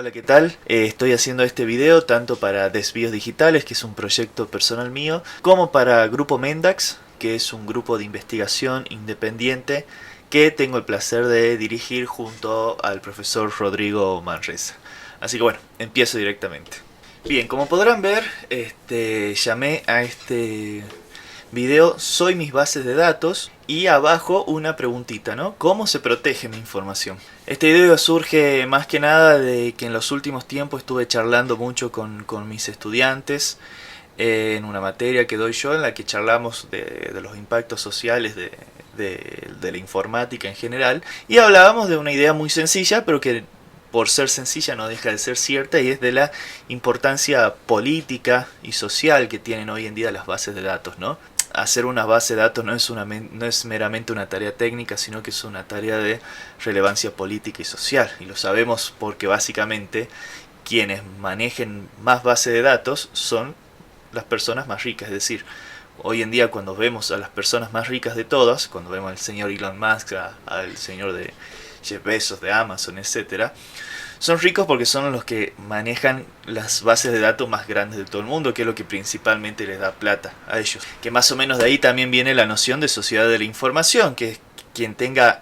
Hola, ¿qué tal? Estoy haciendo este video tanto para Desvíos Digitales, que es un proyecto personal mío, como para Grupo Mendax, que es un grupo de investigación independiente que tengo el placer de dirigir junto al profesor Rodrigo Manresa. Así que bueno, empiezo directamente. Bien, como podrán ver, llamé a este video "Soy mis bases de datos" y abajo una preguntita, ¿no? ¿Cómo se protege mi información? Este video surge más que nada de que en los últimos tiempos estuve charlando mucho con mis estudiantes en una materia que doy yo, en la que charlamos de los impactos sociales de la informática en general, y hablábamos de una idea muy sencilla, pero que por ser sencilla no deja de ser cierta, y es de la importancia política y social que tienen hoy en día las bases de datos, ¿no? Hacer una base de datos no es meramente una tarea técnica, sino que es una tarea de relevancia política y social. Y lo sabemos porque básicamente quienes manejen más bases de datos son las personas más ricas. Es decir, hoy en día cuando vemos a las personas más ricas de todas, cuando vemos al señor Elon Musk, al señor de Jeff Bezos de Amazon, etcétera, son ricos porque son los que manejan las bases de datos más grandes de todo el mundo, que es lo que principalmente les da plata a ellos. Que más o menos de ahí también viene la noción de sociedad de la información, que es quien tenga,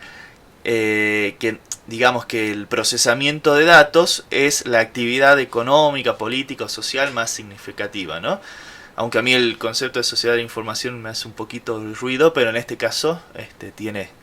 digamos que el procesamiento de datos es la actividad económica, política o social más significativa, ¿no? Aunque a mí el concepto de sociedad de la información me hace un poquito de ruido, pero en este caso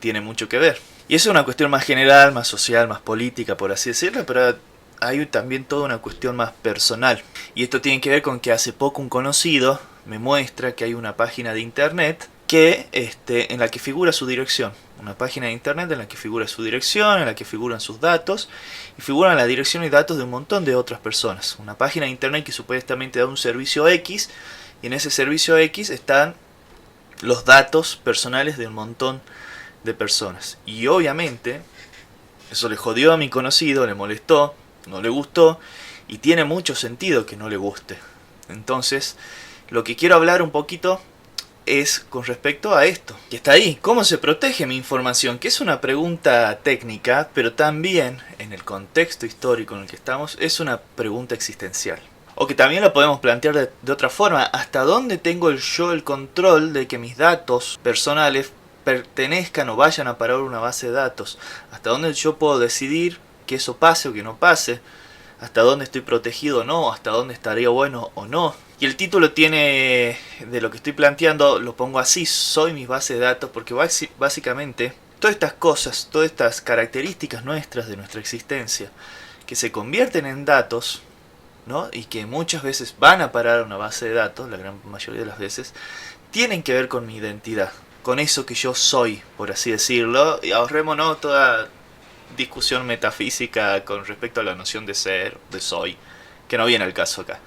tiene mucho que ver. Y eso es una cuestión más general, más social, más política, por así decirlo, pero hay también toda una cuestión más personal. Y esto tiene que ver con que hace poco un conocido me muestra que hay una página de internet en la que figura su dirección. Una página de internet en la que figura su dirección, en la que figuran sus datos, y figuran la dirección y datos de un montón de otras personas. Una página de internet que supuestamente da un servicio X, y en ese servicio X están los datos personales de un montón de personas. Y obviamente eso le jodió a mi conocido, le molestó, no le gustó, y tiene mucho sentido que no le guste. Entonces, lo que quiero hablar un poquito es con respecto a esto, que está ahí. ¿Cómo se protege mi información? Que es una pregunta técnica, pero también, en el contexto histórico en el que estamos, es una pregunta existencial. O que también lo podemos plantear de otra forma. ¿Hasta dónde tengo yo el control de que mis datos personales pertenezcan o vayan a parar una base de datos? ¿Hasta dónde yo puedo decidir que eso pase o que no pase? ¿Hasta dónde estoy protegido o no? ¿Hasta dónde estaría bueno o no? Y el título tiene, de lo que estoy planteando, lo pongo así: soy mis bases de datos, porque básicamente todas estas cosas, todas estas características nuestras de nuestra existencia, que se convierten en datos, ¿no? Y que muchas veces van a parar a una base de datos, la gran mayoría de las veces, tienen que ver con mi identidad, con eso que yo soy, por así decirlo. Y ahorrémonos toda discusión metafísica con respecto a la noción de ser, de soy, que no viene al caso acá,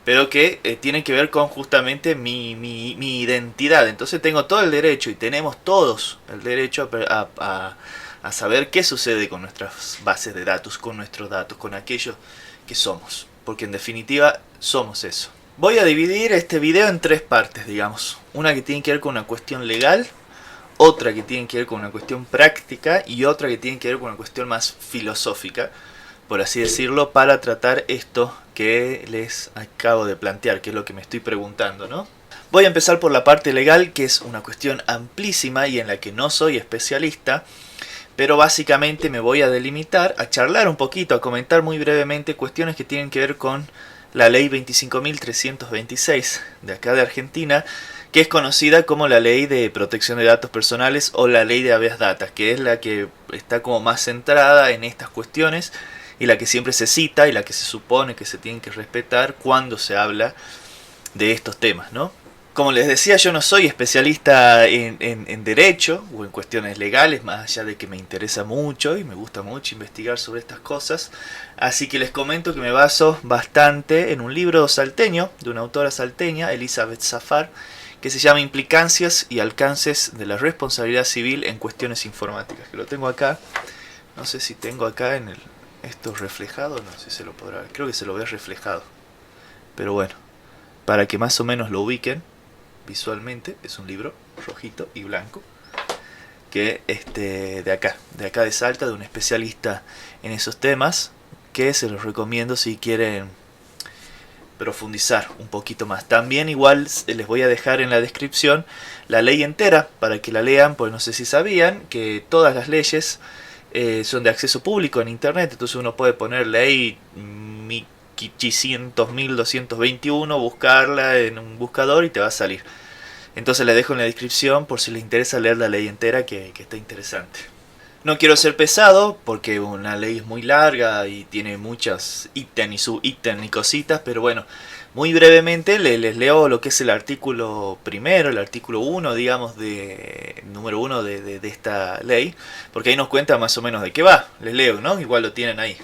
pero que tiene que ver con justamente mi identidad. Entonces tengo todo el derecho, y tenemos todos el derecho a saber qué sucede con nuestras bases de datos, con nuestros datos, con aquello que somos, porque en definitiva somos eso. Voy a dividir este video en tres partes, digamos. Una que tiene que ver con una cuestión legal, otra que tiene que ver con una cuestión práctica, y otra que tiene que ver con una cuestión más filosófica, por así decirlo, para tratar esto que les acabo de plantear, que es lo que me estoy preguntando, ¿no? Voy a empezar por la parte legal, que es una cuestión amplísima y en la que no soy especialista, pero básicamente me voy a delimitar a charlar un poquito, a comentar muy brevemente cuestiones que tienen que ver con la ley 25.326 de acá de Argentina, que es conocida como la ley de protección de datos personales o la ley de habeas data, que es la que está como más centrada en estas cuestiones y la que siempre se cita y la que se supone que se tiene que respetar cuando se habla de estos temas, ¿no? Como les decía, yo no soy especialista en derecho o en cuestiones legales, más allá de que me interesa mucho y me gusta mucho investigar sobre estas cosas. Así que les comento que me baso bastante en un libro salteño, de una autora salteña, Elizabeth Zafar, que se llama Implicancias y alcances de la responsabilidad civil en cuestiones informáticas, que lo tengo acá. No sé si tengo acá esto reflejado, no sé si se lo podrá ver, creo que se lo ve reflejado. Pero bueno, para que más o menos lo ubiquen visualmente, es un libro rojito y blanco, que de acá de Salta, de un especialista en esos temas, que se los recomiendo si quieren profundizar un poquito más. También igual les voy a dejar en la descripción la ley entera para que la lean, pues no sé si sabían que todas las leyes son de acceso público en internet, entonces uno puede poner ley 500.221, buscarla en un buscador y te va a salir. Entonces les dejo en la descripción por si les interesa leer la ley entera, que está interesante. No quiero ser pesado porque una ley es muy larga y tiene muchas ítems y subítems y cositas, pero bueno, muy brevemente les leo lo que es el artículo primero, el artículo 1, digamos, número 1 de esta ley, porque ahí nos cuenta más o menos de qué va. Les leo, ¿no? Igual lo tienen ahí.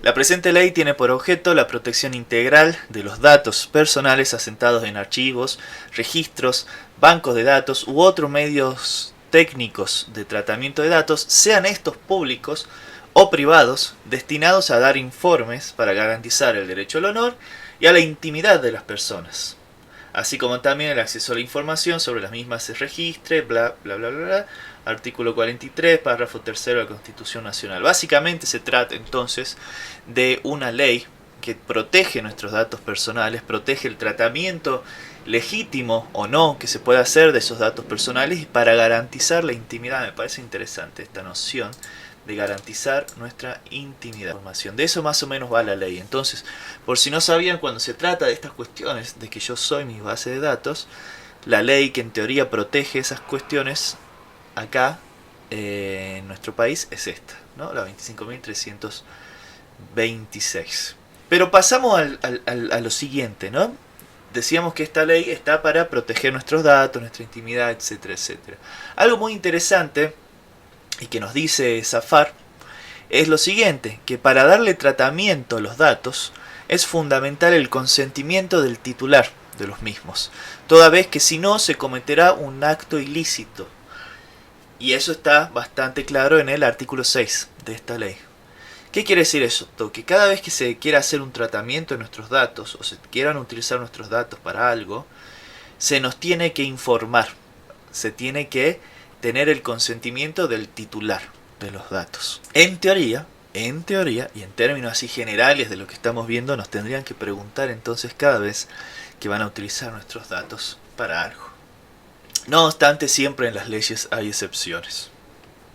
La presente ley tiene por objeto la protección integral de los datos personales asentados en archivos, registros, bancos de datos u otros medios técnicos de tratamiento de datos, sean estos públicos o privados, destinados a dar informes para garantizar el derecho al honor y a la intimidad de las personas, así como también el acceso a la información sobre las mismas se registre, bla bla bla bla, bla. Artículo 43, párrafo 3 de la Constitución Nacional. Básicamente se trata entonces de una ley que protege nuestros datos personales, protege el tratamiento legítimo o no que se pueda hacer de esos datos personales y para garantizar la intimidad. Me parece interesante esta noción de garantizar nuestra intimidad. De eso más o menos va la ley. Entonces, por si no sabían, cuando se trata de estas cuestiones de que yo soy mi base de datos, la ley que en teoría protege esas cuestiones acá en nuestro país es esta, ¿no? La 25.326. Pero pasamos a lo siguiente, ¿no? Decíamos que esta ley está para proteger nuestros datos, nuestra intimidad, etcétera, etcétera. Algo muy interesante y que nos dice Zafar es lo siguiente, que para darle tratamiento a los datos es fundamental el consentimiento del titular de los mismos, toda vez que si no se cometerá un acto ilícito. Y eso está bastante claro en el artículo 6 de esta ley. ¿Qué quiere decir eso? Que cada vez que se quiera hacer un tratamiento de nuestros datos o se quieran utilizar nuestros datos para algo, se nos tiene que informar, se tiene que tener el consentimiento del titular de los datos. En teoría, y en términos así generales de lo que estamos viendo, nos tendrían que preguntar entonces cada vez que van a utilizar nuestros datos para algo. No obstante, siempre en las leyes hay excepciones.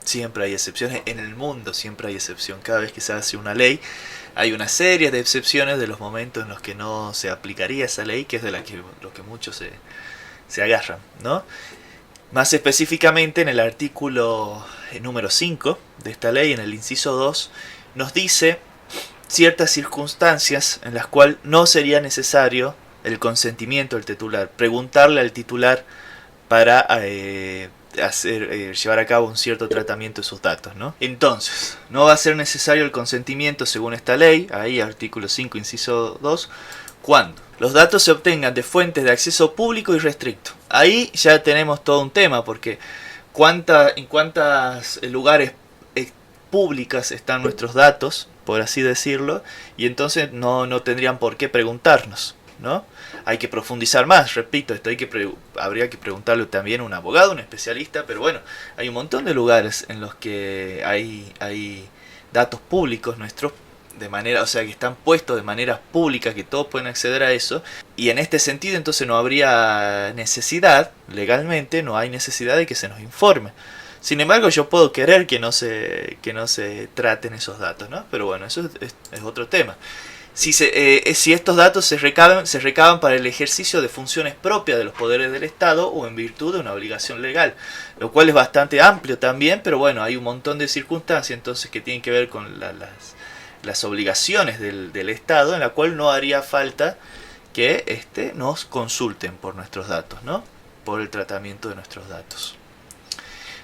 Siempre hay excepciones. En el mundo siempre hay excepción. Cada vez que se hace una ley, hay una serie de excepciones de los momentos en los que no se aplicaría esa ley, que es de lo que muchos se agarran, ¿no? Más específicamente en el artículo número 5 de esta ley, en el inciso 2, nos dice ciertas circunstancias en las cuales no sería necesario el consentimiento del titular. Preguntarle al titular para llevar a cabo un cierto tratamiento de sus datos, ¿no? Entonces, no va a ser necesario el consentimiento según esta ley, ahí artículo 5, inciso 2, cuando los datos se obtengan de fuentes de acceso público y restricto. Ahí ya tenemos todo un tema, porque en cuántos lugares públicas están nuestros datos, por así decirlo, y entonces no tendrían por qué preguntarnos, ¿no? Hay que profundizar más, repito, habría que preguntarle también a un abogado, un especialista, pero bueno, hay un montón de lugares en los que hay datos públicos nuestros, de manera, o sea, que están puestos de manera pública, que todos pueden acceder a eso, y en este sentido entonces no habría necesidad, legalmente no hay necesidad de que se nos informe. Sin embargo, yo puedo querer que no se traten esos datos, ¿no? Pero bueno, eso es otro tema. Si estos datos se recaban para el ejercicio de funciones propias de los poderes del Estado o en virtud de una obligación legal, lo cual es bastante amplio también, pero bueno, hay un montón de circunstancias entonces que tienen que ver con las obligaciones del Estado, en la cual no haría falta que nos consulten por nuestros datos, ¿no? Por el tratamiento de nuestros datos.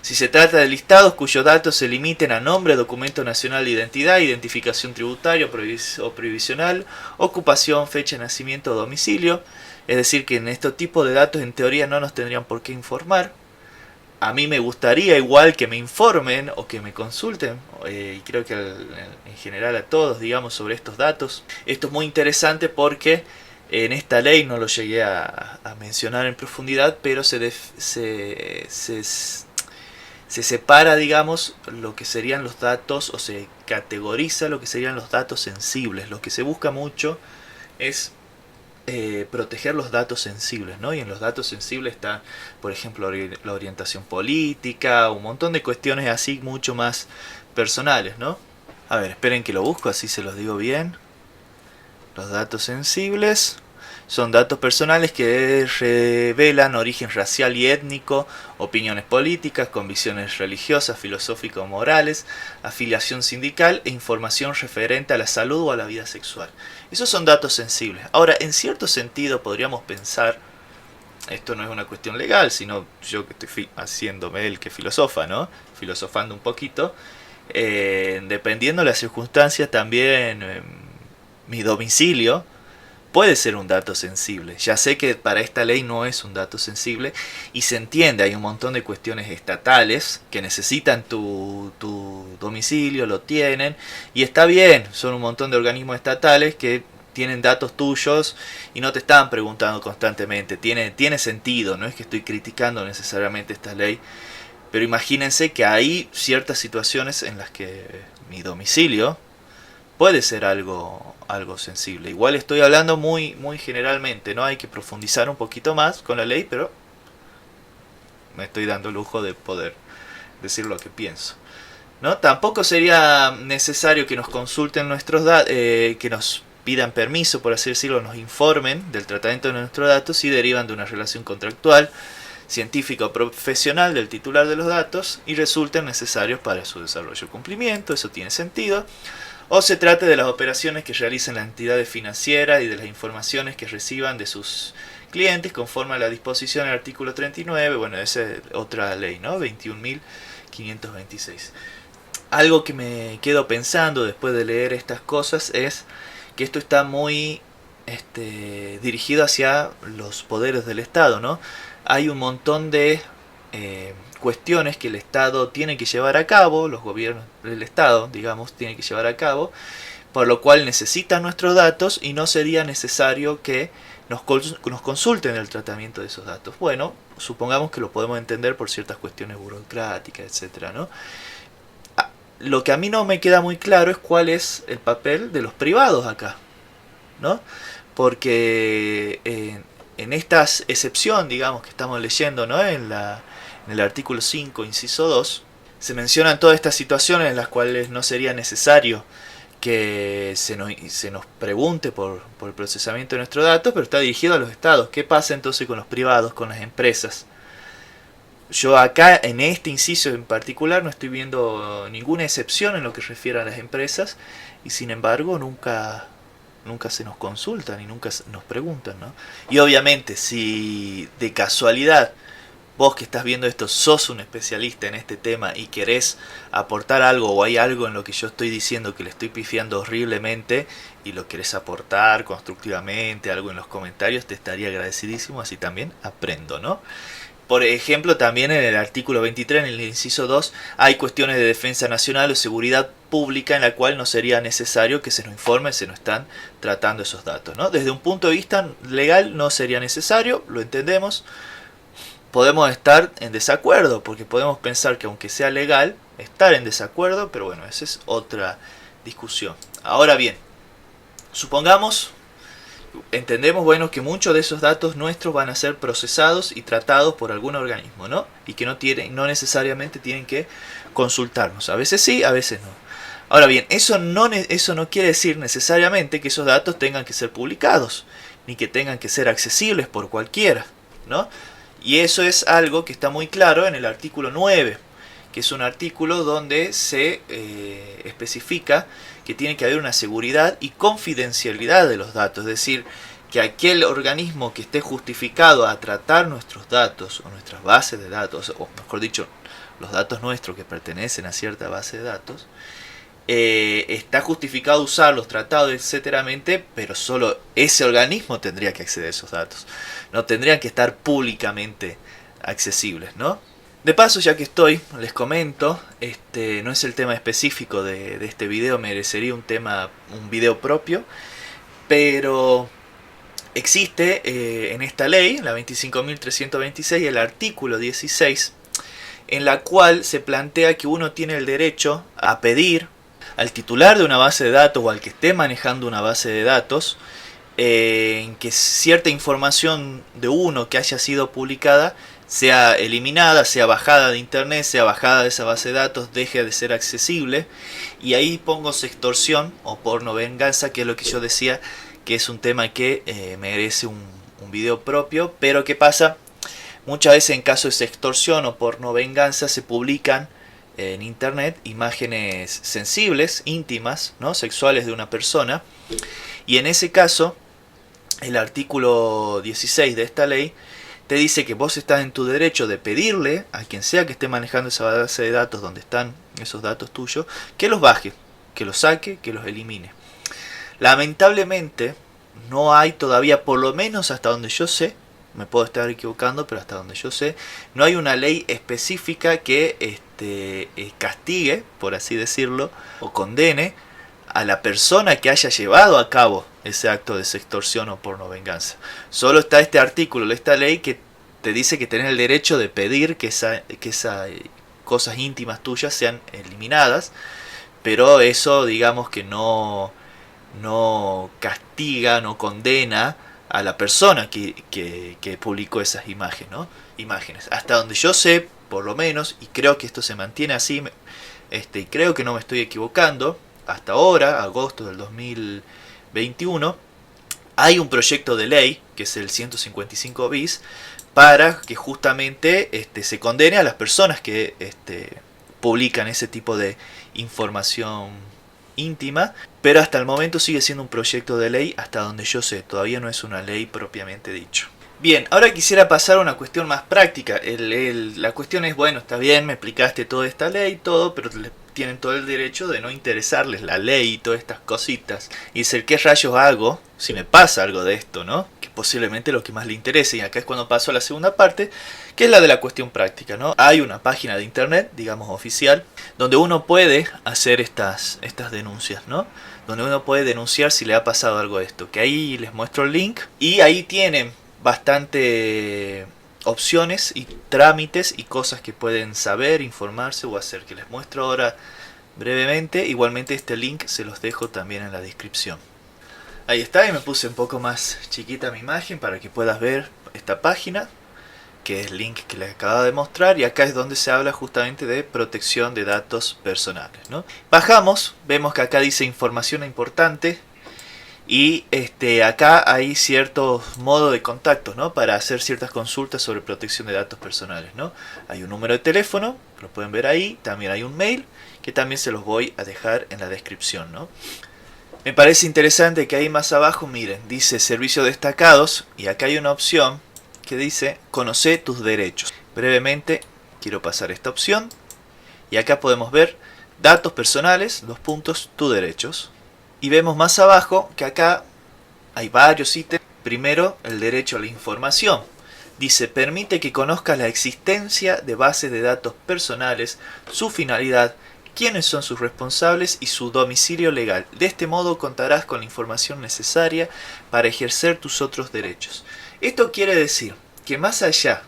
Si se trata de listados cuyos datos se limiten a nombre, documento nacional de identidad, identificación tributaria o previsional, ocupación, fecha de nacimiento o domicilio, es decir que en este tipo de datos en teoría no nos tendrían por qué informar. A mí me gustaría igual que me informen o que me consulten, y creo que en general a todos, digamos, sobre estos datos. Esto es muy interesante porque en esta ley no lo llegué a mencionar en profundidad, pero se separa, digamos, lo que serían los datos, o se categoriza lo que serían los datos sensibles. Lo que se busca mucho es proteger los datos sensibles, ¿no? Y en los datos sensibles está, por ejemplo, la orientación política, un montón de cuestiones así mucho más personales, ¿no? A ver, esperen que lo busco, así se los digo bien. Los datos sensibles son datos personales que revelan origen racial y étnico, opiniones políticas, convicciones religiosas, filosóficas o morales, afiliación sindical e información referente a la salud o a la vida sexual. Esos son datos sensibles. Ahora, en cierto sentido podríamos pensar, esto no es una cuestión legal, sino yo que estoy haciéndome el que filosofa, ¿no? Filosofando un poquito. Dependiendo de las circunstancias también mi domicilio puede ser un dato sensible. Ya sé que para esta ley no es un dato sensible y se entiende, hay un montón de cuestiones estatales que necesitan tu domicilio, lo tienen y está bien, son un montón de organismos estatales que tienen datos tuyos y no te están preguntando constantemente. Tiene sentido, no es que estoy criticando necesariamente esta ley, pero imagínense que hay ciertas situaciones en las que mi domicilio puede ser algo sensible. Igual estoy hablando muy generalmente, ¿no? Hay que profundizar un poquito más con la ley, pero me estoy dando el lujo de poder decir lo que pienso, ¿no? Tampoco sería necesario que nos consulten nuestros datos, que nos pidan permiso, por así decirlo, nos informen del tratamiento de nuestros datos si derivan de una relación contractual, científica o profesional del titular de los datos y resulten necesarios para su desarrollo o cumplimiento. Eso tiene sentido. O se trate de las operaciones que realicen las entidades financieras y de las informaciones que reciban de sus clientes conforme a la disposición del artículo 39, bueno, esa es otra ley, ¿no? 21.526. Algo que me quedo pensando después de leer estas cosas es que esto está muy dirigido hacia los poderes del Estado, ¿no? Hay un montón de cuestiones que el Estado tiene que llevar a cabo, los gobiernos del Estado, digamos, tienen que llevar a cabo, por lo cual necesitan nuestros datos y no sería necesario que nos consulten el tratamiento de esos datos. Bueno, supongamos que lo podemos entender por ciertas cuestiones burocráticas, etcétera, ¿no? Lo que a mí no me queda muy claro es cuál es el papel de los privados acá, ¿no? Porque en esta excepción, digamos, que estamos leyendo, ¿no? En el artículo 5, inciso 2, se mencionan todas estas situaciones en las cuales no sería necesario que se nos pregunte por el procesamiento de nuestros datos, pero está dirigido a los estados. ¿Qué pasa entonces con los privados, con las empresas? Yo acá, en este inciso en particular, no estoy viendo ninguna excepción en lo que refiere a las empresas y sin embargo nunca se nos consultan y nunca nos preguntan, ¿no? Y obviamente, si de casualidad vos que estás viendo esto sos un especialista en este tema y querés aportar algo o hay algo en lo que yo estoy diciendo que le estoy pifiando horriblemente y lo querés aportar constructivamente, algo en los comentarios, te estaría agradecidísimo, así también aprendo, ¿no? Por ejemplo, también en el artículo 23, en el inciso 2, hay cuestiones de defensa nacional o seguridad pública en la cual no sería necesario que se nos informe, se nos están tratando esos datos, ¿no? Desde un punto de vista legal no sería necesario, lo entendemos. Podemos estar en desacuerdo, porque podemos pensar que aunque sea legal, estar en desacuerdo, pero bueno, esa es otra discusión. Ahora bien, supongamos, entendemos, bueno, que muchos de esos datos nuestros van a ser procesados y tratados por algún organismo, ¿no? Y que no necesariamente tienen que consultarnos. A veces sí, a veces no. Ahora bien, eso no quiere decir necesariamente que esos datos tengan que ser publicados, ni que tengan que ser accesibles por cualquiera, ¿no? Y eso es algo que está muy claro en el artículo 9, que es un artículo donde se especifica que tiene que haber una seguridad y confidencialidad de los datos. Es decir, que aquel organismo que esté justificado a tratar nuestros datos o nuestras bases de datos, o mejor dicho, los datos nuestros que pertenecen a cierta base de datos, está justificado usarlos, tratados, etcétera, pero solo ese organismo tendría que acceder a esos datos. No tendrían que estar públicamente accesibles, ¿no? De paso, ya que estoy, les comento, no es el tema específico de este video, merecería un video propio, pero existe en esta ley, la 25.326, el artículo 16, en la cual se plantea que uno tiene el derecho a pedir al titular de una base de datos o al que esté manejando una base de datos en que cierta información de uno que haya sido publicada sea eliminada, sea bajada de internet, sea bajada de esa base de datos, deje de ser accesible. Y ahí pongo sextorsión o porno venganza, que es lo que yo decía, que es un tema que merece un video propio. Pero ¿qué pasa? Muchas veces en caso de sextorsión o porno venganza se publican en internet imágenes sensibles, íntimas, ¿no? Sexuales de una persona. Y en ese caso, el artículo 16 de esta ley te dice que vos estás en tu derecho de pedirle a quien sea que esté manejando esa base de datos donde están esos datos tuyos, que los baje, que los saque, que los elimine. Lamentablemente no hay todavía, por lo menos hasta donde yo sé, me puedo estar equivocando, pero hasta donde yo sé, no hay una ley específica que castigue, por así decirlo, o condene a la persona que haya llevado a cabo ese acto de sextorsión o porno venganza. Solo está este artículo de esta ley que te dice que tenés el derecho de pedir que esas cosas íntimas tuyas sean eliminadas, pero eso digamos que no castiga, no condena a la persona que publicó esas imágenes, ¿no? Imágenes. Hasta donde yo sé, por lo menos, y creo que esto se mantiene así, y creo que no me estoy equivocando, hasta ahora, agosto del 2021, hay un proyecto de ley, que es el 155 bis, para que justamente se condene a las personas que publican ese tipo de información íntima, pero hasta el momento sigue siendo un proyecto de ley, hasta donde yo sé, todavía no es una ley propiamente dicho. Bien, ahora quisiera pasar a una cuestión más práctica. La cuestión es, bueno, está bien, me explicaste toda esta ley y todo, pero tienen todo el derecho de no interesarles la ley y todas estas cositas. Y decir, ¿qué rayos hago si me pasa algo de esto, no? Que posiblemente lo que más le interese. Y acá es cuando paso a la segunda parte, que es la de la cuestión práctica, ¿no? Hay una página de internet, digamos oficial, donde uno puede hacer estas denuncias, ¿no? Donde uno puede denunciar si le ha pasado algo de esto. Que ahí les muestro el link. Y ahí tienen bastante opciones y trámites y cosas que pueden saber, informarse o hacer, que les muestro ahora brevemente. Igualmente este link se los dejo también en la descripción. Ahí está, y me puse un poco más chiquita mi imagen para que puedas ver esta página, que es el link que les acabo de mostrar, y acá es donde se habla justamente de protección de datos personales, ¿no? Bajamos, vemos que acá dice información importante. Y acá hay ciertos modos de contacto, ¿no? Para hacer ciertas consultas sobre protección de datos personales, ¿no? Hay un número de teléfono, lo pueden ver ahí. También hay un mail, que también se los voy a dejar en la descripción, ¿no? Me parece interesante que ahí más abajo, miren, dice servicios destacados. Y acá hay una opción que dice conoce tus derechos. Brevemente quiero pasar esta opción. Y acá podemos ver datos personales, tus derechos. Y vemos más abajo que acá hay varios ítems. Primero, el derecho a la información. Dice, permite que conozcas la existencia de bases de datos personales, su finalidad, quiénes son sus responsables y su domicilio legal. De este modo contarás con la información necesaria para ejercer tus otros derechos. Esto quiere decir que más allá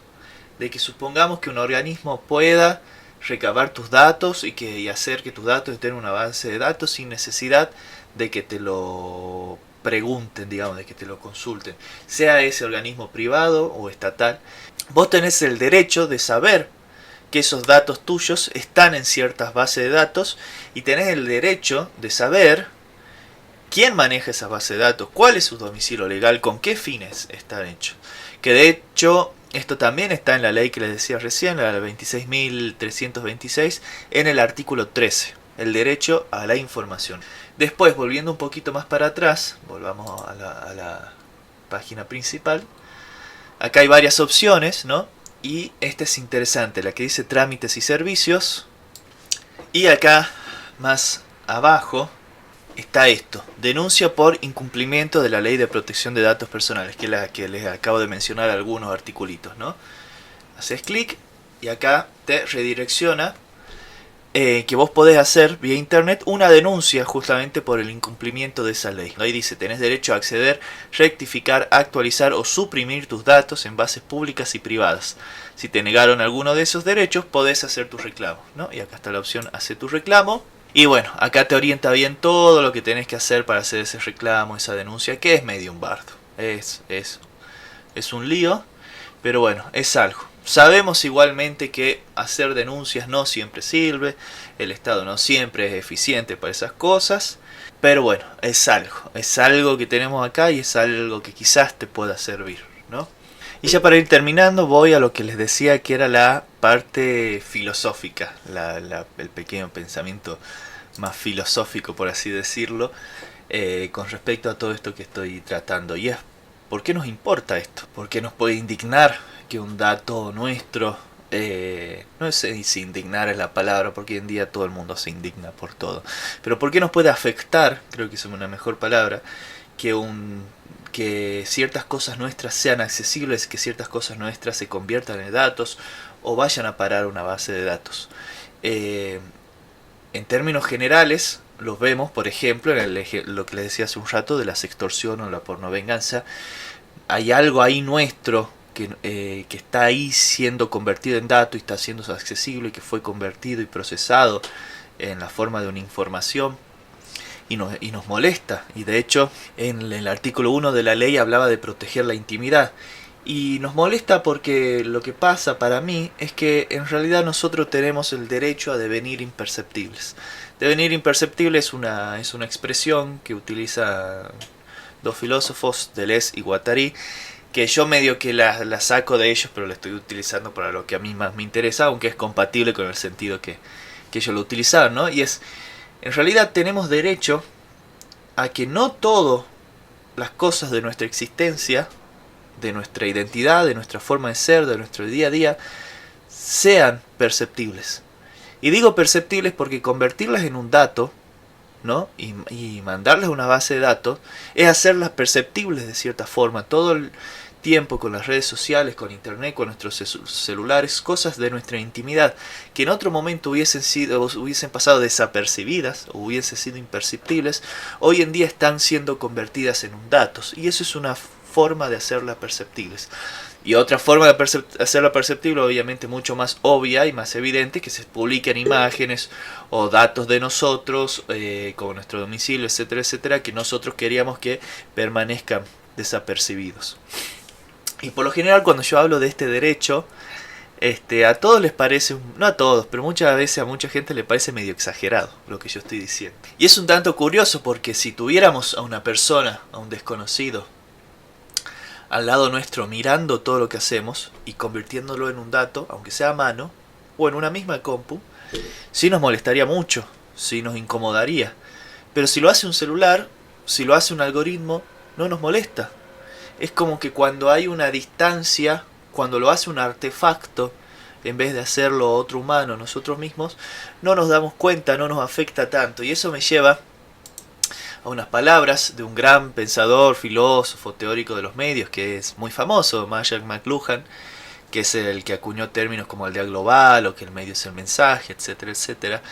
de que supongamos que un organismo pueda recabar tus datos y hacer que tus datos estén en una base de datos sin necesidad de que te lo pregunten, digamos, de que te lo consulten, sea ese organismo privado o estatal, vos tenés el derecho de saber que esos datos tuyos están en ciertas bases de datos y tenés el derecho de saber quién maneja esa base de datos, cuál es su domicilio legal, con qué fines están hechos. Que de hecho esto también está en la ley que les decía recién, la 26.326, en el artículo 13, el derecho a la información. Después, volviendo un poquito más para atrás, volvamos a la página principal. Acá hay varias opciones, ¿no? Y esta es interesante, la que dice trámites y servicios. Y acá, más abajo, está esto. Denuncia por incumplimiento de la ley de protección de datos personales, que es la que les acabo de mencionar algunos articulitos, ¿no? Haces clic y acá te redirecciona que vos podés hacer vía internet una denuncia justamente por el incumplimiento de esa ley. Ahí dice, tenés derecho a acceder, rectificar, actualizar o suprimir tus datos en bases públicas y privadas. Si te negaron alguno de esos derechos, podés hacer tu reclamo, ¿no? Y acá está la opción, hace tu reclamo. Y bueno, acá te orienta bien todo lo que tenés que hacer para hacer ese reclamo, esa denuncia, que es medio un bardo. Es un lío, pero bueno, es algo. Sabemos igualmente que hacer denuncias no siempre sirve, el Estado no siempre es eficiente para esas cosas, pero bueno, es algo que tenemos acá y es algo que quizás te pueda servir, ¿no? Y ya para ir terminando voy a lo que les decía que era la parte filosófica, el pequeño pensamiento más filosófico, por así decirlo, con respecto a todo esto que estoy tratando. Y es, ¿por qué nos importa esto? ¿Por qué nos puede indignar que un dato nuestro, no sé si indignar es la palabra, porque hoy en día todo el mundo se indigna por todo, pero por qué nos puede afectar, creo que es una mejor palabra, que ciertas cosas nuestras sean accesibles, que ciertas cosas nuestras se conviertan en datos o vayan a parar a una base de datos? En términos generales, los vemos, por ejemplo, en lo que les decía hace un rato de la sextorsión o la pornovenganza. Hay algo ahí nuestro que está ahí siendo convertido en dato y está siendo accesible y que fue convertido y procesado en la forma de una información y nos molesta. Y de hecho, en el artículo 1 de la ley hablaba de proteger la intimidad. Y nos molesta porque lo que pasa para mí es que en realidad nosotros tenemos el derecho a devenir imperceptibles. Devenir imperceptible es una expresión que utiliza dos filósofos, Deleuze y Guattari, que yo medio que la saco de ellos, pero la estoy utilizando para lo que a mí más me interesa, aunque es compatible con el sentido que ellos lo utilizaban, ¿no? Y es, en realidad tenemos derecho a que no todas las cosas de nuestra existencia, de nuestra identidad, de nuestra forma de ser, de nuestro día a día, sean perceptibles. Y digo perceptibles porque convertirlas en un dato, ¿no? y mandarlas a una base de datos es hacerlas perceptibles de cierta forma. Todo el tiempo con las redes sociales, con internet, con nuestros celulares, cosas de nuestra intimidad que en otro momento hubiesen pasado desapercibidas o hubiesen sido imperceptibles, hoy en día están siendo convertidas en un datos, y eso es una forma de hacerlas perceptibles. Y otra forma de hacerla perceptible, obviamente mucho más obvia y más evidente, que se publiquen imágenes o datos de nosotros, como nuestro domicilio, etcétera, etcétera, que nosotros queríamos que permanezcan desapercibidos. Y por lo general, cuando yo hablo de este derecho, a todos les parece, no a todos, pero muchas veces a mucha gente le parece medio exagerado lo que yo estoy diciendo. Y es un tanto curioso porque si tuviéramos a una persona, a un desconocido, al lado nuestro mirando todo lo que hacemos y convirtiéndolo en un dato, aunque sea a mano o en una misma compu, sí nos molestaría mucho, sí nos incomodaría. Pero si lo hace un celular, si lo hace un algoritmo, no nos molesta. Es como que cuando hay una distancia, cuando lo hace un artefacto, en vez de hacerlo otro humano, nosotros mismos, no nos damos cuenta, no nos afecta tanto. Y eso me lleva a unas palabras de un gran pensador, filósofo, teórico de los medios, que es muy famoso, Marshall McLuhan, que es el que acuñó términos como aldea global, o que el medio es el mensaje, etcétera, etcétera,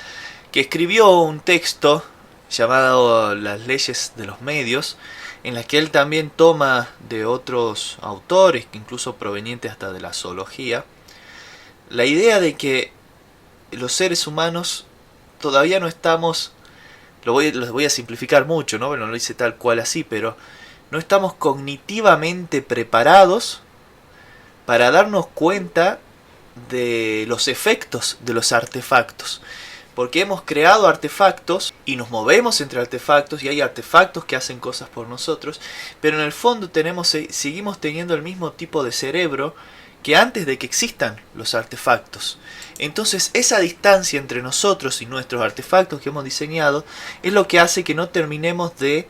que escribió un texto llamado Las leyes de los medios, en la que él también toma de otros autores, incluso provenientes hasta de la zoología, la idea de que los seres humanos todavía no estamos, los voy a simplificar mucho, ¿no? Bueno, no lo hice tal cual así, pero no estamos cognitivamente preparados para darnos cuenta de los efectos de los artefactos. Porque hemos creado artefactos y nos movemos entre artefactos y hay artefactos que hacen cosas por nosotros, pero en el fondo seguimos teniendo el mismo tipo de cerebro que antes de que existan los artefactos. Entonces esa distancia entre nosotros y nuestros artefactos que hemos diseñado es lo que hace que no terminemos de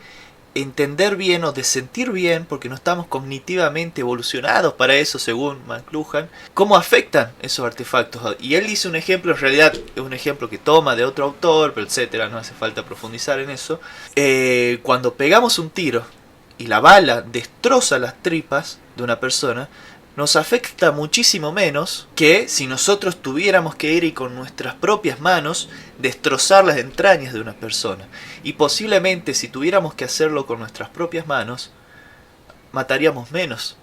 entender bien o de sentir bien, porque no estamos cognitivamente evolucionados para eso, según McLuhan, cómo afectan esos artefactos. Y él dice un ejemplo, en realidad es un ejemplo que toma de otro autor, pero etcétera, no hace falta profundizar en eso. Cuando pegamos un tiro y la bala destroza las tripas de una persona, nos afecta muchísimo menos que si nosotros tuviéramos que ir y con nuestras propias manos destrozar las entrañas de una persona. Y posiblemente si tuviéramos que hacerlo con nuestras propias manos, mataríamos menos.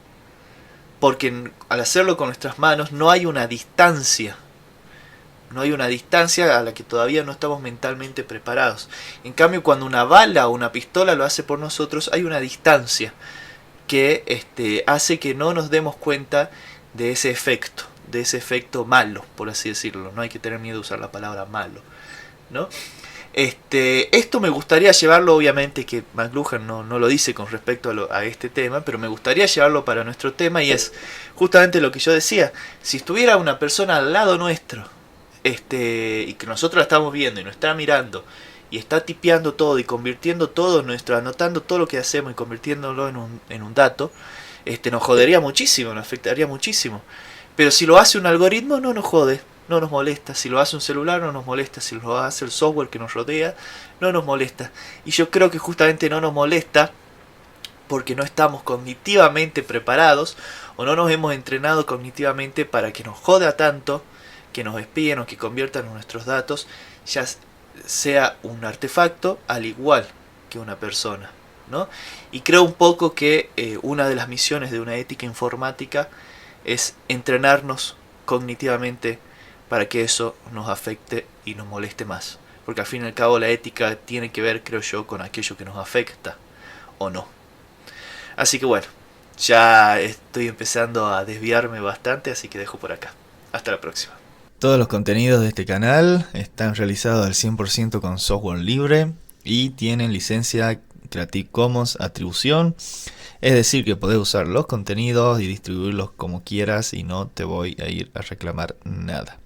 Porque al hacerlo con nuestras manos no hay una distancia. No hay una distancia a la que todavía no estamos mentalmente preparados. En cambio, cuando una bala o una pistola lo hace por nosotros, hay una distancia que hace que no nos demos cuenta de ese efecto malo, por así decirlo. No hay que tener miedo de usar la palabra malo, ¿no? Esto me gustaría llevarlo, obviamente que McLuhan no lo dice con respecto a este tema, pero me gustaría llevarlo para nuestro tema, y es justamente lo que yo decía. Si estuviera una persona al lado nuestro, y que nosotros la estamos viendo y nos está mirando y está tipeando todo y convirtiendo todo anotando todo lo que hacemos y convirtiéndolo en un dato, nos jodería muchísimo, nos afectaría muchísimo. Pero si lo hace un algoritmo, no nos jode, no nos molesta. Si lo hace un celular, no nos molesta. Si lo hace el software que nos rodea, no nos molesta. Y yo creo que justamente no nos molesta porque no estamos cognitivamente preparados o no nos hemos entrenado cognitivamente para que nos joda tanto, que nos espíen o que conviertan nuestros datos, ya sea un artefacto al igual que una persona, ¿no? Y creo un poco que una de las misiones de una ética informática es entrenarnos cognitivamente para que eso nos afecte y nos moleste más. Porque al fin y al cabo la ética tiene que ver, creo yo, con aquello que nos afecta o no. Así que bueno, ya estoy empezando a desviarme bastante, así que dejo por acá. Hasta la próxima. Todos los contenidos de este canal están realizados al 100% con software libre y tienen licencia Creative Commons atribución. Es decir, que podés usar los contenidos y distribuirlos como quieras y no te voy a ir a reclamar nada.